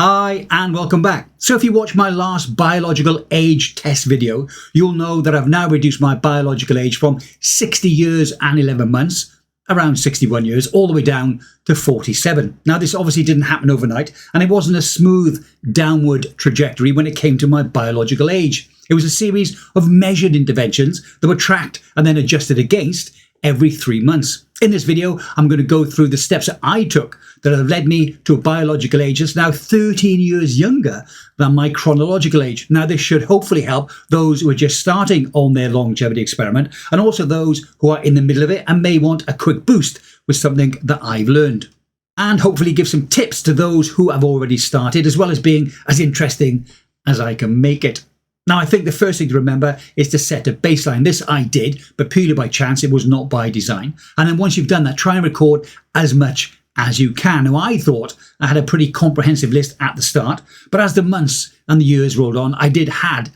Hi and welcome back. So if you watched my last biological age test video, you'll know that I've now reduced my biological age from 60 years and 11 months, around 61 years, all the way down to 47. Now this obviously didn't happen overnight, and it wasn't a smooth downward trajectory when it came to my biological age. It was a series of measured interventions that were tracked and then adjusted against every 3 months. In this video, I'm going to go through the steps that I took that have led me to a biological age that's now 13 years younger than my chronological age. Now, this should hopefully help those who are just starting on their longevity experiment, and also those who are in the middle of it and may want a quick boost with something that I've learned. And hopefully give some tips to those who have already started, as well as being as interesting as I can make it. Now, I think the first thing to remember is to set a baseline. This I did, but purely by chance. It was not by design. And then once you've done that, try and record as much as you can. Now, I thought I had a pretty comprehensive list at the start, but as the months and the years rolled on, I did add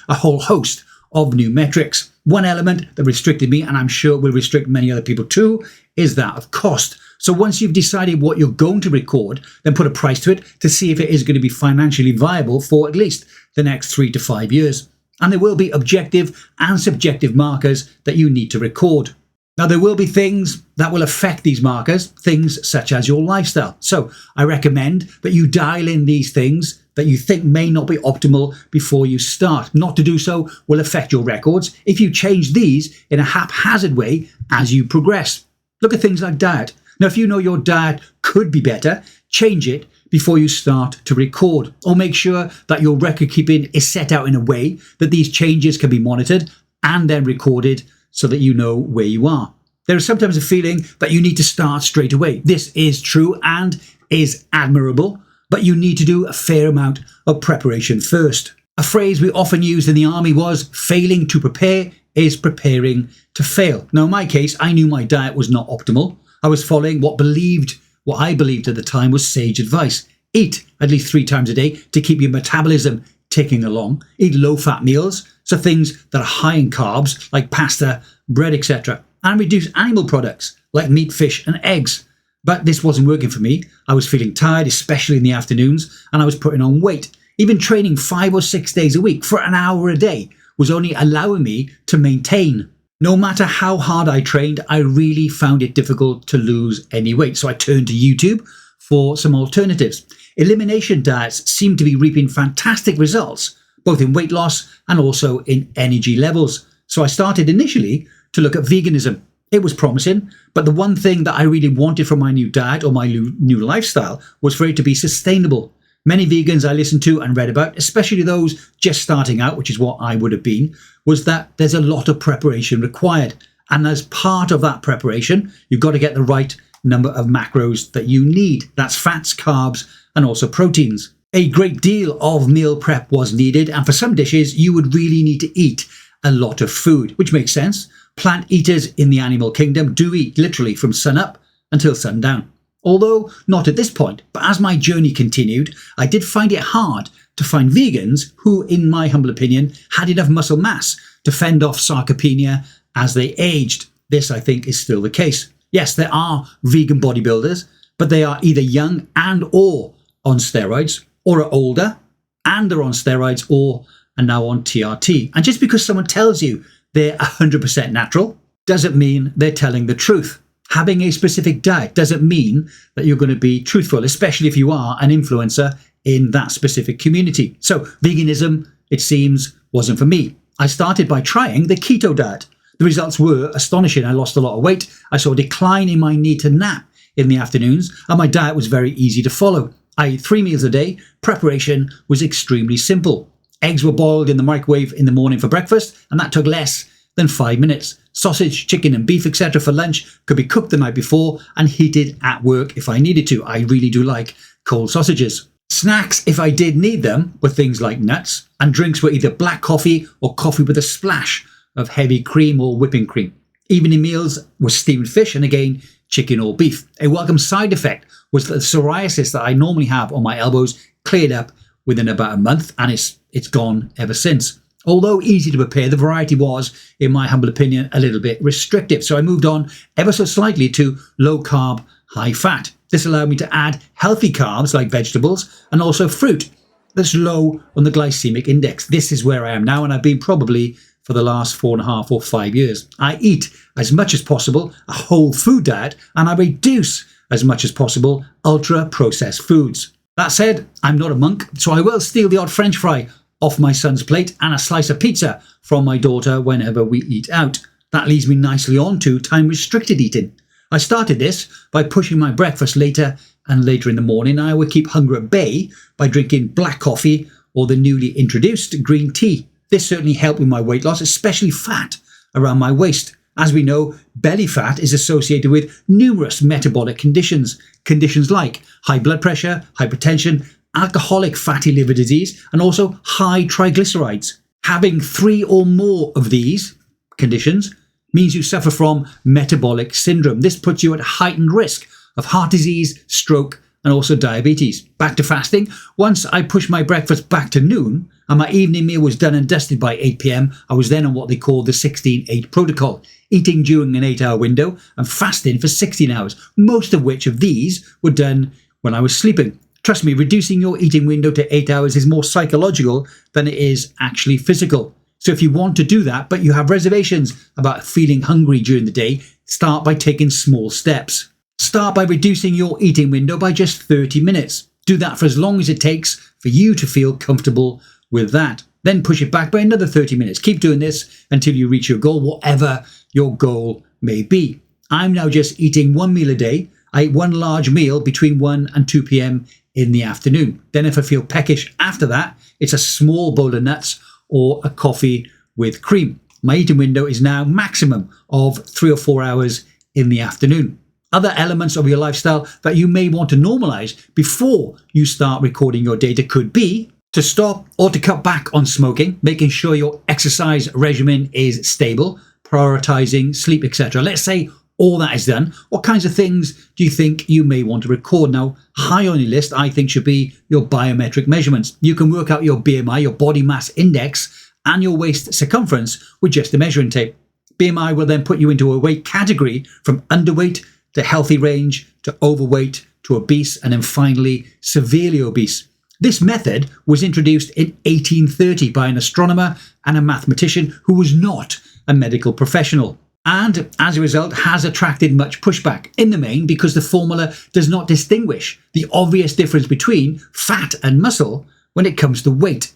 a whole host of new metrics. One element that restricted me, and I'm sure will restrict many other people too, is that of cost. So once you've decided what you're going to record, then put a price to it to see if it is going to be financially viable for at least the next 3 to 5 years. And there will be objective and subjective markers that you need to record. Now, there will be things that will affect these markers, things such as your lifestyle. So I recommend that you dial in these things that you think may not be optimal before you start. Not to do so will affect your records if you change these in a haphazard way as you progress. Look at things like diet. Now, if you know your diet could be better, change it before you start to record, or make sure that your record keeping is set out in a way that these changes can be monitored and then recorded so that you know where you are. There is sometimes a feeling that you need to start straight away. This is true and is admirable, but you need to do a fair amount of preparation first. A phrase we often used in the army was failing to prepare is preparing to fail. Now, in my case, I knew my diet was not optimal. I was following what I believed at the time was sage advice. Eat at least 3 times a day to keep your metabolism ticking along. Eat low-fat meals, so things that are high in carbs like pasta, bread, etc. And reduce animal products like meat, fish and eggs. But this wasn't working for me. I was feeling tired, especially in the afternoons, and I was putting on weight. Even training 5 or 6 days a week for an hour a day was only allowing me to maintain. No matter how hard I trained, I really found it difficult to lose any weight. So I turned to YouTube for some alternatives. Elimination diets seem to be reaping fantastic results, both in weight loss and also in energy levels. So I started initially to look at veganism. It was promising, but the one thing that I really wanted from my new diet or my new lifestyle was for it to be sustainable. Many vegans I listened to and read about, especially those just starting out, which is what I would have been, was that there's a lot of preparation required. And as part of that preparation, you've got to get the right number of macros that you need. That's fats, carbs, and also proteins. A great deal of meal prep was needed, and for some dishes, you would really need to eat a lot of food, which makes sense. Plant eaters in the animal kingdom do eat literally from sun up until sundown. Although not at this point, but as my journey continued, I did find it hard to find vegans who, in my humble opinion, had enough muscle mass to fend off sarcopenia as they aged. This, I think, is still the case. Yes, there are vegan bodybuilders, but they are either young and or on steroids, or are older and are on steroids, or are now on TRT. And just because someone tells you they're 100% natural doesn't mean they're telling the truth. Having a specific diet doesn't mean that you're going to be truthful, especially if you are an influencer in that specific community. So veganism, it seems, wasn't for me. I started by trying the keto diet. The results were astonishing. I lost a lot of weight. I saw a decline in my need to nap in the afternoons, and my diet was very easy to follow. I ate 3 meals a day. Preparation was extremely simple. Eggs were boiled in the microwave in the morning for breakfast, and that took less than 5 minutes. Sausage, chicken and beef, etc. for lunch could be cooked the night before and heated at work if I needed to. I really do like cold sausages. Snacks, if I did need them, were things like nuts, and drinks were either black coffee or coffee with a splash of heavy cream or whipping cream. Evening meals were steamed fish and again, chicken or beef. A welcome side effect was that the psoriasis that I normally have on my elbows cleared up within about a month, and it's gone ever since. Although easy to prepare, the variety was, in my humble opinion, a little bit restrictive. So I moved on ever so slightly to low carb, high fat. This allowed me to add healthy carbs like vegetables and also fruit that's low on the glycemic index. This is where I am now, and I've been probably for the last 4.5 or 5 years. I eat as much as possible a whole food diet, and I reduce as much as possible ultra processed foods. That said, I'm not a monk, so I will steal the odd French fry off my son's plate and a slice of pizza from my daughter whenever we eat out. That leads me nicely on to time-restricted eating. I started this by pushing my breakfast later and later in the morning. I would keep hunger at bay by drinking black coffee or the newly introduced green tea. This certainly helped with my weight loss, especially fat around my waist. As we know, belly fat is associated with numerous metabolic conditions like high blood pressure, hypertension, alcoholic fatty liver disease, and also high triglycerides. Having 3 or more of these conditions means you suffer from metabolic syndrome. This puts you at heightened risk of heart disease, stroke, and also diabetes. Back to fasting. Once I pushed my breakfast back to noon and my evening meal was done and dusted by 8 p.m, I was then on what they call the 16-8 protocol, eating during an 8-hour window and fasting for 16 hours, most of which of these were done when I was sleeping. Trust me, reducing your eating window to 8 hours is more psychological than it is actually physical. So if you want to do that, but you have reservations about feeling hungry during the day, start by taking small steps. Start by reducing your eating window by just 30 minutes. Do that for as long as it takes for you to feel comfortable with that. Then push it back by another 30 minutes. Keep doing this until you reach your goal, whatever your goal may be. I'm now just eating 1 meal a day. I eat 1 large meal between 1 and 2 p.m. in the afternoon. Then if I feel peckish after that, it's a small bowl of nuts or a coffee with cream. My eating window is now maximum of 3 or 4 hours in the afternoon. Other elements of your lifestyle that you may want to normalize before you start recording your data could be to stop or to cut back on smoking, making sure your exercise regimen is stable, prioritizing sleep, etc. Let's say all that is done. What kinds of things do you think you may want to record? Now, high on your list, I think, should be your biometric measurements. You can work out your BMI, your body mass index, and your waist circumference with just a measuring tape. BMI will then put you into a weight category from underweight to healthy range, to overweight, to obese, and then finally severely obese. This method was introduced in 1830 by an astronomer and a mathematician who was not a medical professional, and as a result has attracted much pushback in the main because the formula does not distinguish the obvious difference between fat and muscle when it comes to weight.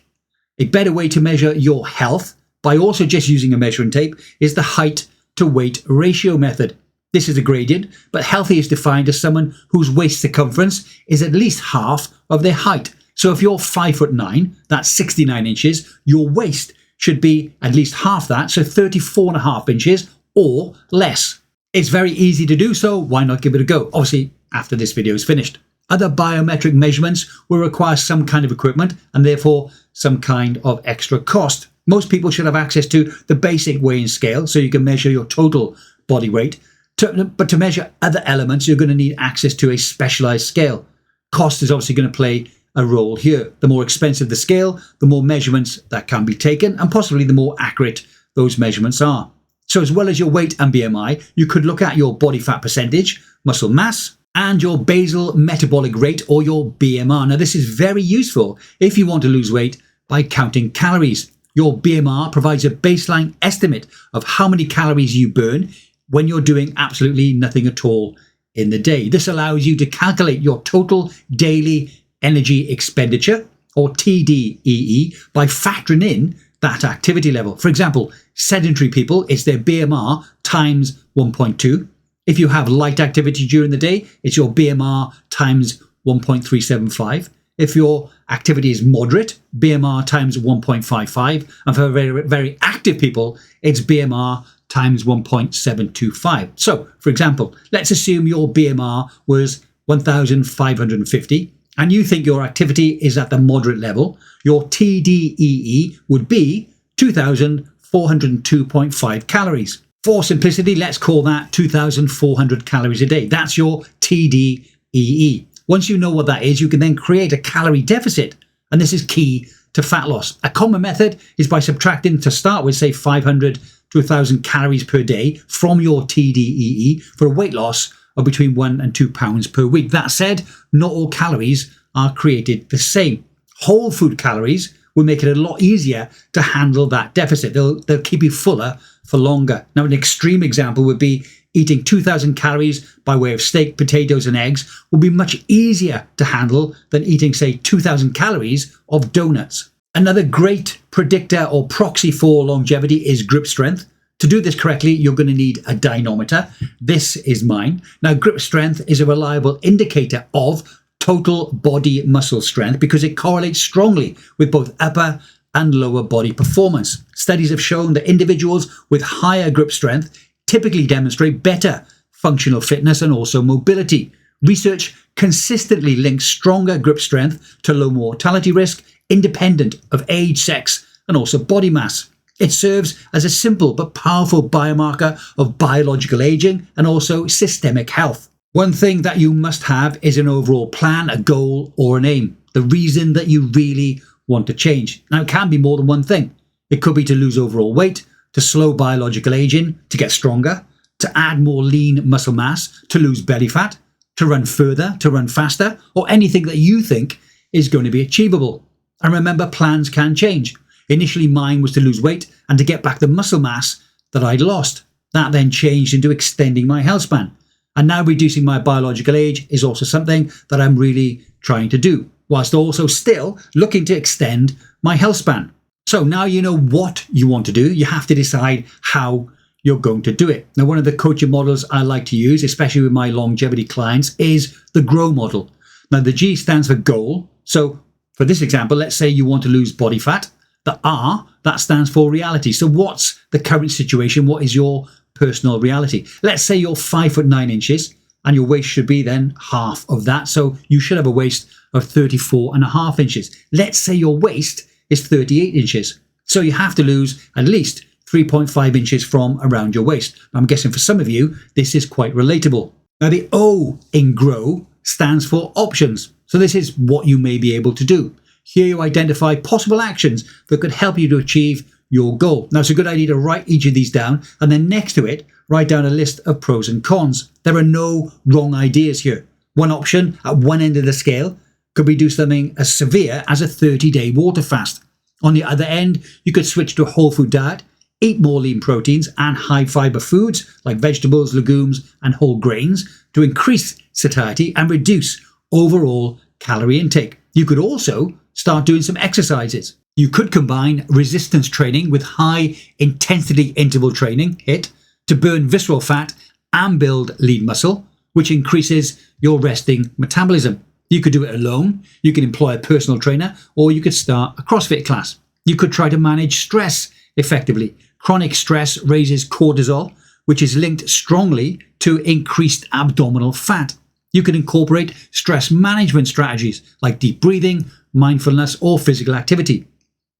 A better way to measure your health by also just using a measuring tape is the height to weight ratio method. This is a gradient, but healthy is defined as someone whose waist circumference is at least half of their height. So if you're 5'9", that's 69 inches, your waist should be at least half that, so 34.5 inches or less. It's very easy to do, so why not give it a go? Obviously, after this video is finished. Other biometric measurements will require some kind of equipment and therefore some kind of extra cost. Most people should have access to the basic weighing scale so you can measure your total body weight. But to measure other elements, you're going to need access to a specialized scale. Cost is obviously going to play a role here. The more expensive the scale, the more measurements that can be taken, and possibly the more accurate those measurements are. So as well as your weight and BMI, you could look at your body fat percentage, muscle mass, and your basal metabolic rate, or your BMR. Now this is very useful if you want to lose weight by counting calories. Your BMR provides a baseline estimate of how many calories you burn when you're doing absolutely nothing at all in the day. This allows you to calculate your total daily energy expenditure, or TDEE, by factoring in that activity level. For example, sedentary people, it's their BMR times 1.2. If you have light activity during the day, it's your BMR times 1.375. If your activity is moderate, BMR times 1.55. And for very, very active people, it's BMR times 1.725. So, for example, let's assume your BMR was 1,550 and you think your activity is at the moderate level. Your TDEE would be 2,402.5 calories. For simplicity, let's call that 2,400 calories a day. That's your TDEE. Once you know what that is, you can then create a calorie deficit, and this is key to fat loss. A common method is by subtracting, to start with, say 500 to 1,000 calories per day from your TDEE for a weight loss of between 1 and 2 pounds per week. That said, not all calories are created the same. Whole food calories will make it a lot easier to handle that deficit. They'll keep you fuller for longer. Now, an extreme example would be eating 2,000 calories by way of steak, potatoes and eggs will be much easier to handle than eating, say, 2,000 calories of donuts. Another great predictor or proxy for longevity is grip strength. To do this correctly, you're going to need a dynamometer. This is mine. Now, grip strength is a reliable indicator of total body muscle strength because it correlates strongly with both upper and lower body performance. Studies have shown that individuals with higher grip strength typically demonstrate better functional fitness and also mobility. Research consistently links stronger grip strength to low mortality risk, independent of age, sex, and also body mass. It serves as a simple but powerful biomarker of biological aging and also systemic health. One thing that you must have is an overall plan, a goal, or an aim. The reason that you really want to change. Now, it can be more than one thing. It could be to lose overall weight, to slow biological aging, to get stronger, to add more lean muscle mass, to lose belly fat, to run further, to run faster, or anything that you think is going to be achievable. And remember, plans can change. Initially, mine was to lose weight and to get back the muscle mass that I'd lost. That then changed into extending my health span. And now reducing my biological age is also something that I'm really trying to do, whilst also still looking to extend my health span. So now you know what you want to do. You have to decide how you're going to do it. Now, one of the coaching models I like to use, especially with my longevity clients, is the GROW model. Now, the G stands for goal. So for this example, let's say you want to lose body fat. The R, that stands for reality. So what's the current situation? What is your personal reality? Let's say you're 5'9" and your waist should be then half of that. So you should have a waist of 34.5 inches. Let's say your waist is 38 inches. So you have to lose at least 3.5 inches from around your waist. I'm guessing for some of you, this is quite relatable. Now, the O in GROW stands for options. So this is what you may be able to do. Here you identify possible actions that could help you to achieve your goal. Now, it's a good idea to write each of these down and then next to it, write down a list of pros and cons. There are no wrong ideas here. One option at one end of the scale could be do something as severe as a 30-day water fast. On the other end, you could switch to a whole food diet, eat more lean proteins and high fiber foods like vegetables, legumes, and whole grains to increase satiety and reduce overall calorie intake. You could also start doing some exercises. You could combine resistance training with high intensity interval training, HIIT, to burn visceral fat and build lean muscle, which increases your resting metabolism. You could do it alone, you can employ a personal trainer, or you could start a CrossFit class. You could try to manage stress effectively. Chronic stress raises cortisol, which is linked strongly to increased abdominal fat. You can incorporate stress management strategies like deep breathing, mindfulness, or physical activity.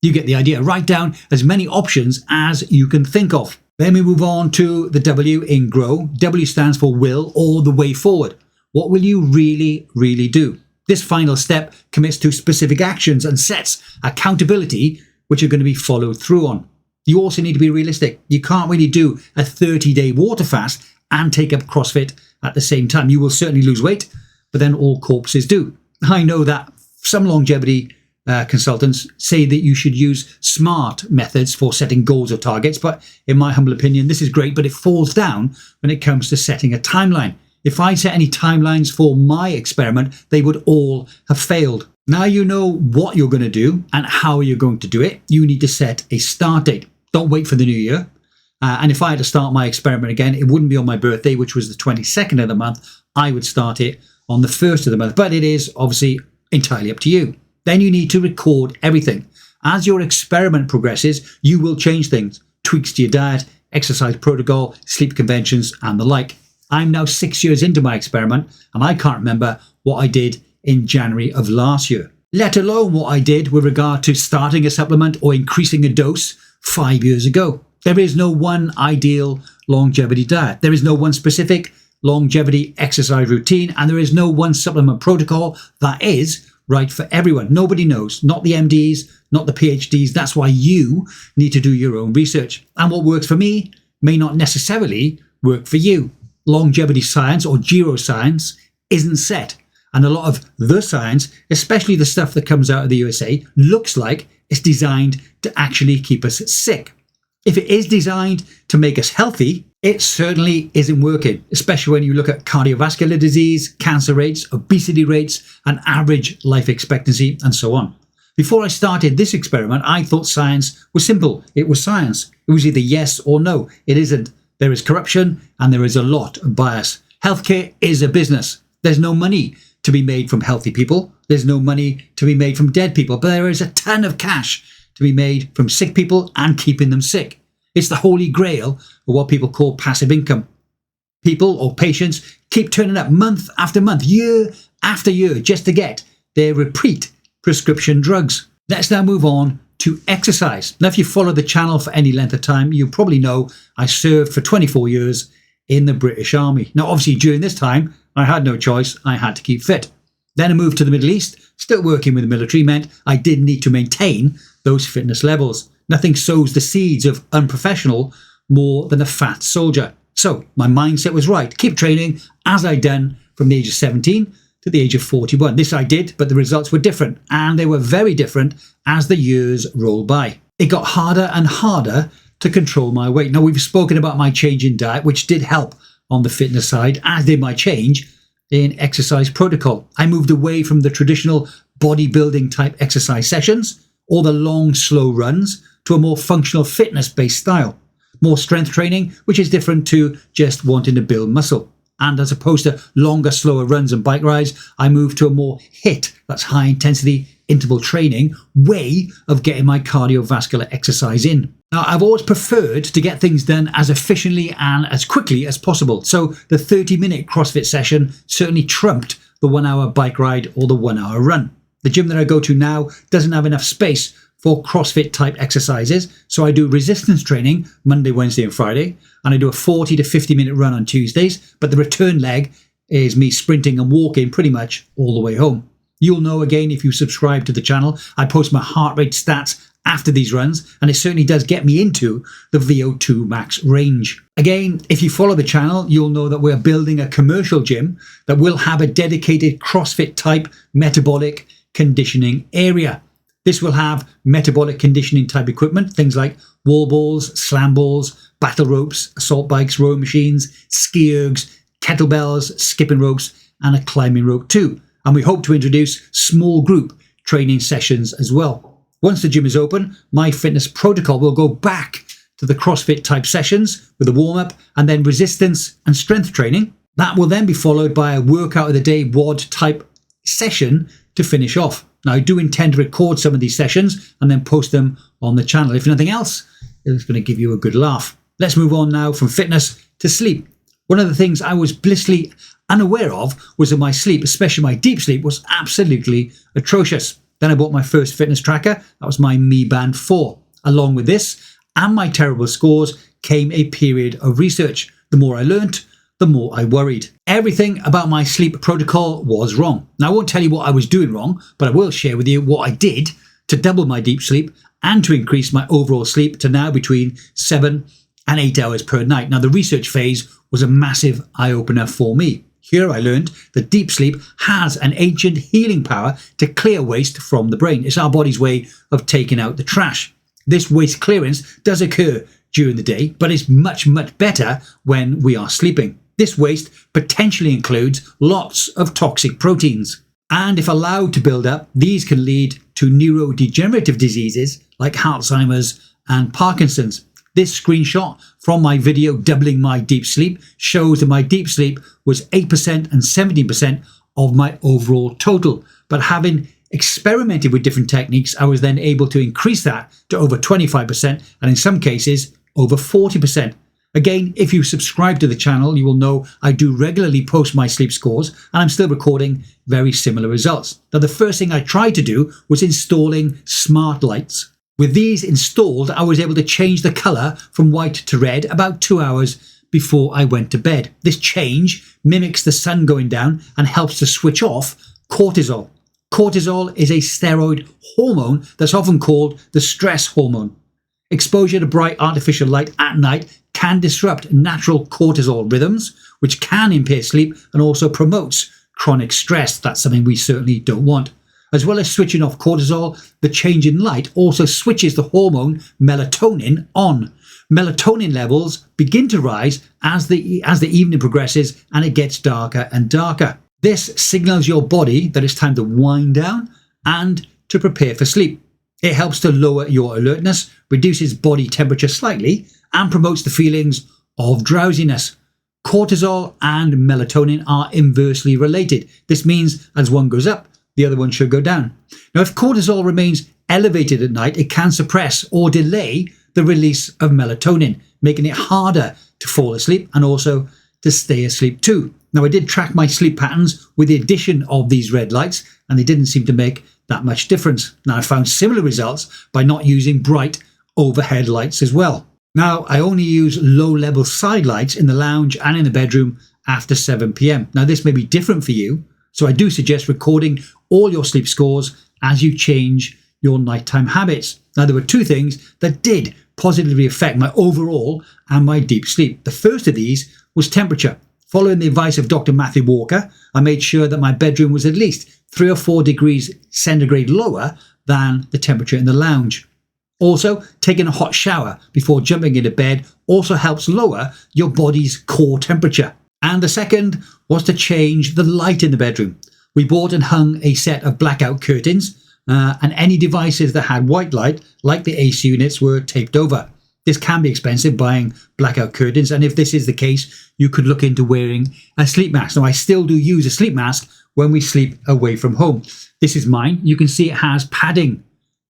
You get the idea. Write down as many options as you can think of. Then we move on to the W in GROW. W stands for will or the way forward. What will you really do? This final step commits to specific actions and sets accountability, which are going to be followed through on. You also need to be realistic. You can't really do a 30-day water fast and take up CrossFit at the same time. You will certainly lose weight, but then all corpses do. I know that some longevity consultants say that you should use SMART methods for setting goals or targets, but in my humble opinion, this is great, but it falls down when it comes to setting a timeline. If I set any timelines for my experiment, they would all have failed. Now you know what you're going to do and how you're going to do it. You need to set a start date. Don't wait for the new year. And if I had to start my experiment again, it wouldn't be on my birthday, which was the 22nd of the month. I would start it on the 1st of the month, but it is obviously entirely up to you. Then you need to record everything. As your experiment progresses, you will change things, tweaks to your diet, exercise protocol, sleep conventions, and the like. I'm now 6 years into my experiment, and I can't remember what I did in January of last year, let alone what I did with regard to starting a supplement or increasing a dose 5 years ago. There is no one ideal longevity diet. There is no one specific longevity exercise routine, and there is no one supplement protocol that is right for everyone. Nobody knows, not the MDs, not the PhDs. That's why you need to do your own research. And what works for me may not necessarily work for you. longevity science or geroscience isn't set. And a lot of the science, especially the stuff that comes out of the USA, looks like it's designed to actually keep us sick. If it is designed to make us healthy, it certainly isn't working, especially when you look at cardiovascular disease, cancer rates, obesity rates, and average life expectancy, and so on. Before I started this experiment, I thought science was simple. It was science. It was either yes or no. It isn't. There is corruption and there is a lot of bias. Healthcare is a business. There's no money to be made from healthy people. There's no money to be made from dead people, but there is a ton of cash to be made from sick people and keeping them sick. It's the holy grail of what people call passive income. People or patients keep turning up month after month, year after year, just to get their repeat prescription drugs. Let's now move on to exercise. Now, if you follow the channel for any length of time, you probably know I served for 24 years in the British Army. Now, obviously, during this time, I had no choice. I had to keep fit. Then I moved to the Middle East. Still working with the military meant I did need to maintain those fitness levels. Nothing sows the seeds of unprofessional more than a fat soldier. So my mindset was right. Keep training as I'd done from the age of 17 to the age of 41. This I did, but the results were different, and they were very different as the years rolled by. It got harder and harder to control my weight. Now, we've spoken about my change in diet, which did help on the fitness side, as did my change in exercise protocol. I moved away from the traditional bodybuilding type exercise sessions or the long, slow runs to a more functional fitness-based style. More strength training, which is different to just wanting to build muscle. And as opposed to longer, slower runs and bike rides, I moved to a more HIIT, that's high intensity interval training, way of getting my cardiovascular exercise in. Now, I've always preferred to get things done as efficiently and as quickly as possible. So the 30-minute CrossFit session certainly trumped the 1 hour bike ride or the 1 hour run. The gym that I go to now doesn't have enough space for CrossFit type exercises. So I do resistance training Monday, Wednesday and Friday. And I do a 40 to 50 minute run on Tuesdays. But the return leg is me sprinting and walking pretty much all the way home. You'll know again if you subscribe to the channel, I post my heart rate stats after these runs, and it certainly does get me into the VO2 max range. Again, if you follow the channel, you'll know that we're building a commercial gym that will have a dedicated CrossFit type metabolic conditioning area. This will have metabolic conditioning type equipment, things like wall balls, slam balls, battle ropes, assault bikes, rowing machines, ski ergs, kettlebells, skipping ropes, and a climbing rope too. And we hope to introduce small group training sessions as well. Once the gym is open, my fitness protocol will go back to the CrossFit type sessions with a warm-up and then resistance and strength training. That will then be followed by a workout of the day WOD type session to finish off. Now, I do intend to record some of these sessions and then post them on the channel. If nothing else, it's going to give you a good laugh. Let's move on now from fitness to sleep. One of the things I was blissfully unaware of was that my sleep, especially my deep sleep, was absolutely atrocious. Then I bought my first fitness tracker. That was my Mi Band 4. Along with this and my terrible scores came a period of research. The more I learnt, the more I worried. Everything about my sleep protocol was wrong. Now, I won't tell you what I was doing wrong, but I will share with you what I did to double my deep sleep and to increase my overall sleep to now between 7 and 8 hours per night. Now, the research phase was a massive eye-opener for me. Here I learned that deep sleep has an ancient healing power to clear waste from the brain. It's our body's way of taking out the trash. This waste clearance does occur during the day, but it's much, much better when we are sleeping. This waste potentially includes lots of toxic proteins. And if allowed to build up, these can lead to neurodegenerative diseases like Alzheimer's and Parkinson's. This screenshot from my video doubling my deep sleep shows that my deep sleep was 8% and 17% of my overall total. But having experimented with different techniques, I was then able to increase that to over 25% and in some cases over 40%. Again, if you subscribe to the channel, you will know I do regularly post my sleep scores and I'm still recording very similar results. Now, the first thing I tried to do was installing smart lights. With these installed, I was able to change the colour from white to red about 2 hours before I went to bed. This change mimics the sun going down and helps to switch off cortisol. Cortisol is a steroid hormone that's often called the stress hormone. Exposure to bright artificial light at night can disrupt natural cortisol rhythms, which can impair sleep and also promotes chronic stress. That's something we certainly don't want. As well as switching off cortisol, the change in light also switches the hormone melatonin on. Melatonin levels begin to rise as the evening progresses and it gets darker and darker. This signals your body that it's time to wind down and to prepare for sleep. It helps to lower your alertness, reduces body temperature slightly, and promotes the feelings of drowsiness. Cortisol and melatonin are inversely related. This means as one goes up, the other one should go down. Now, if cortisol remains elevated at night, it can suppress or delay the release of melatonin, making it harder to fall asleep and also to stay asleep too. Now, I did track my sleep patterns with the addition of these red lights, and they didn't seem to make that much difference. Now, I found similar results by not using bright overhead lights as well. Now, I only use low-level side lights in the lounge and in the bedroom after 7 p.m. Now, this may be different for you, so I do suggest recording all your sleep scores as you change your nighttime habits. Now, there were two things that did positively affect my overall and my deep sleep. The first of these was temperature. Following the advice of Dr. Matthew Walker, I made sure that my bedroom was at least 3 or 4 degrees centigrade lower than the temperature in the lounge. Also, taking a hot shower before jumping into bed also helps lower your body's core temperature. And the second was to change the light in the bedroom. We bought and hung a set of blackout curtains, and any devices that had white light, like the AC units, were taped over. This can be expensive, buying blackout curtains, and if this is the case, you could look into wearing a sleep mask. Now, I still do use a sleep mask when we sleep away from home. This is mine. You can see it has padding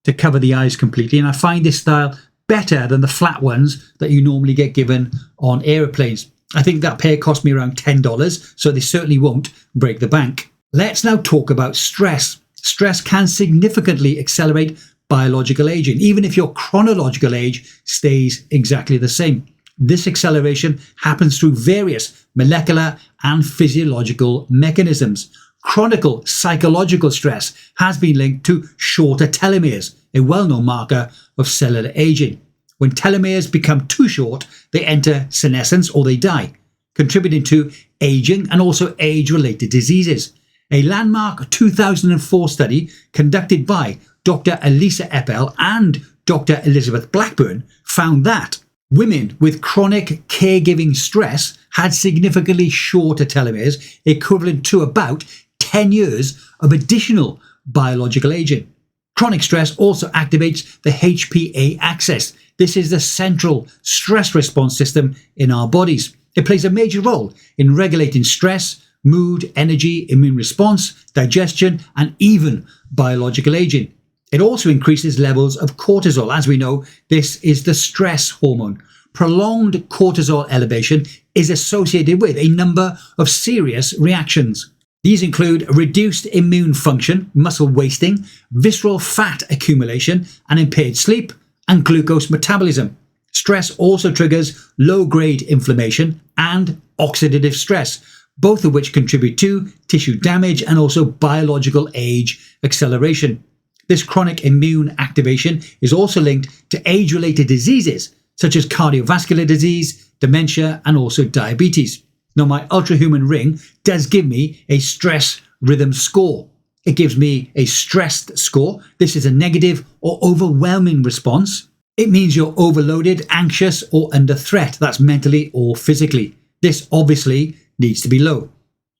to cover the eyes completely, and I find this style better than the flat ones that you normally get given on aeroplanes. I think that pair cost me around $10, so they certainly won't break the bank. Let's now talk about stress. Stress can significantly accelerate biological aging, even if your chronological age stays exactly the same. This acceleration happens through various molecular and physiological mechanisms. Chronic psychological stress has been linked to shorter telomeres, a well-known marker of cellular aging. When telomeres become too short, they enter senescence or they die, contributing to aging and also age-related diseases. A landmark 2004 study conducted by Dr. Elisa Eppel and Dr. Elizabeth Blackburn found that women with chronic caregiving stress had significantly shorter telomeres, equivalent to about 10 years of additional biological aging. Chronic stress also activates the HPA axis. This is the central stress response system in our bodies. It plays a major role in regulating stress, mood, energy, immune response, digestion, and even biological aging. It also increases levels of cortisol. As we know, this is the stress hormone. Prolonged cortisol elevation is associated with a number of serious reactions. These include reduced immune function, muscle wasting, visceral fat accumulation, and impaired sleep, and glucose metabolism. Stress also triggers low-grade inflammation and oxidative stress, both of which contribute to tissue damage and also biological age acceleration. This chronic immune activation is also linked to age-related diseases such as cardiovascular disease, dementia, and also diabetes. Now, my ultra-human ring does give me a stress rhythm score. It gives me a stressed score. This is a negative or overwhelming response. It means you're overloaded, anxious, or under threat. That's mentally or physically. This obviously needs to be low.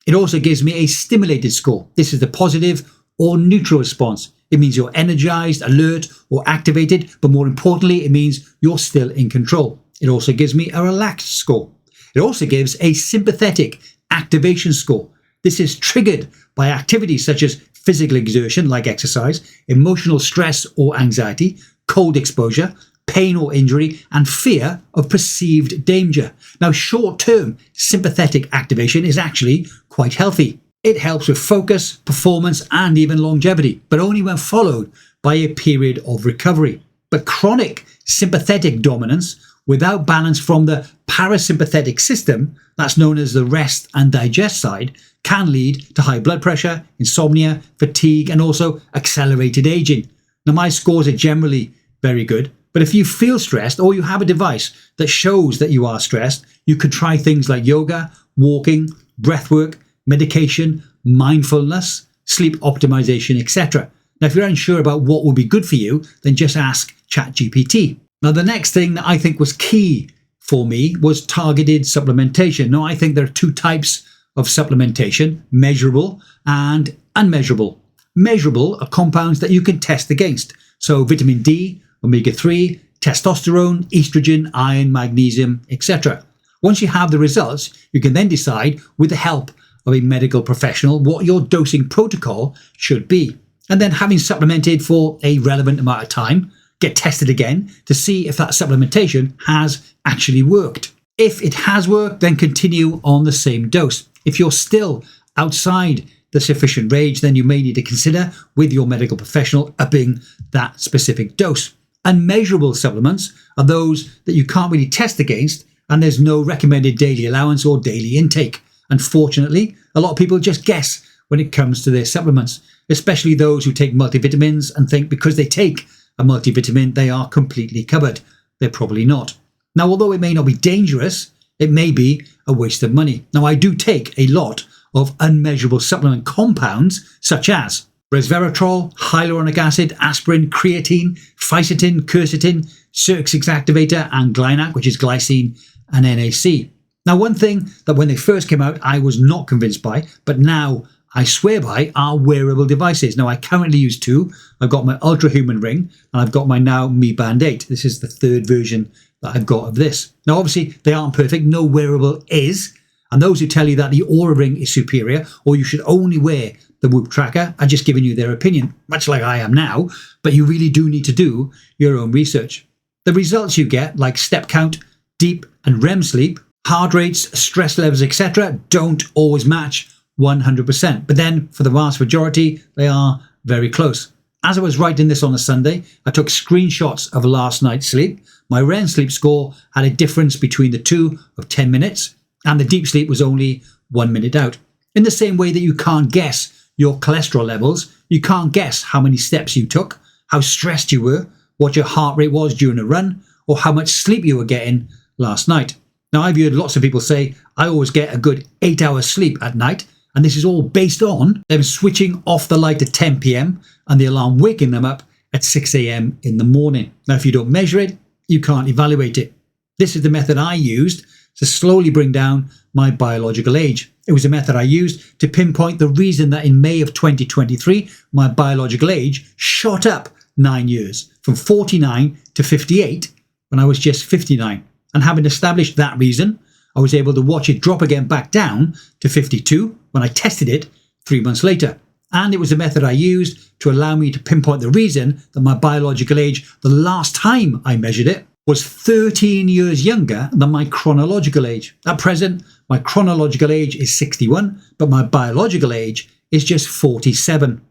It also gives me a stimulated score. This is the positive or neutral response. It means you're energized, alert, or activated, but more importantly, it means you're still in control. It also gives me a relaxed score. It also gives a sympathetic activation score. This is triggered by activities such as physical exertion, like exercise, emotional stress or anxiety, cold exposure, pain or injury, and fear of perceived danger. Now, short-term sympathetic activation is actually quite healthy. It helps with focus, performance, and even longevity, but only when followed by a period of recovery. But chronic sympathetic dominance without balance from the parasympathetic system, that's known as the rest and digest side, can lead to high blood pressure, insomnia, fatigue, and also accelerated aging. Now, my scores are generally very good, But if you feel stressed or you have a device that shows that you are stressed, you could try things like yoga, walking, breathwork, medication, mindfulness, sleep optimization, etc. Now, if you're unsure about what would be good for you, then just ask ChatGPT. Now, the next thing that I think was key for me was targeted supplementation. Now, I think there are two types of supplementation: measurable and unmeasurable. Measurable are compounds that you can test against. So vitamin D, omega-3, testosterone, estrogen, iron, magnesium, etc. Once you have the results, you can then decide, with the help of a medical professional, what your dosing protocol should be. And then, having supplemented for a relevant amount of time, get tested again to see if that supplementation has actually worked. If it has worked, then continue on the same dose. If you're still outside the sufficient range, then you may need to consider with your medical professional upping that specific dose. Unmeasurable supplements are those that you can't really test against, and there's no recommended daily allowance or daily intake. Unfortunately, a lot of people just guess when it comes to their supplements, especially those who take multivitamins and think because they take a multivitamin they are completely covered. They're probably not. Now, although it may not be dangerous, it may be a waste of money. Now, I do take a lot of unmeasurable supplement compounds such as resveratrol, hyaluronic acid, aspirin, creatine, fisetin, quercetin, Circ6 activator, and Glynac, which is glycine, and NAC. Now, one thing that when they first came out I was not convinced by, but now I swear by, are wearable devices. Now, I currently use two. I've got my Ultrahuman ring and I've got my now Mi Band 8. This is the third version that I've got of this. Now, obviously, they aren't perfect. No wearable is. And those who tell you that the Oura Ring is superior or you should only wear the Whoop tracker are just giving you their opinion, much like I am now, but you really do need to do your own research. The results you get, like step count, deep and REM sleep, heart rates, stress levels, etc., don't always match 100%. But then, for the vast majority, they are very close. As I was writing this on a Sunday, I took screenshots of last night's sleep. My REM sleep score had a difference between the two of 10 minutes, and the deep sleep was only 1 minute out. In the same way that you can't guess your cholesterol levels, you can't guess how many steps you took, how stressed you were, what your heart rate was during a run, or how much sleep you were getting last night. Now, I've heard lots of people say, I always get a good 8 hours sleep at night, and this is all based on them switching off the light at 10 p.m. and the alarm waking them up at 6 a.m. in the morning. Now, if you don't measure it, you can't evaluate it. This is the method I used to slowly bring down my biological age. It was a method I used to pinpoint the reason that in May of 2023, my biological age shot up 9 years, from 49 to 58 when I was just 59. And having established that reason, I was able to watch it drop again back down to 52 when I tested it 3 months later. And it was a method I used to allow me to pinpoint the reason that my biological age, the last time I measured it, was 13 years younger than my chronological age. At present, my chronological age is 61, but my biological age is just 47.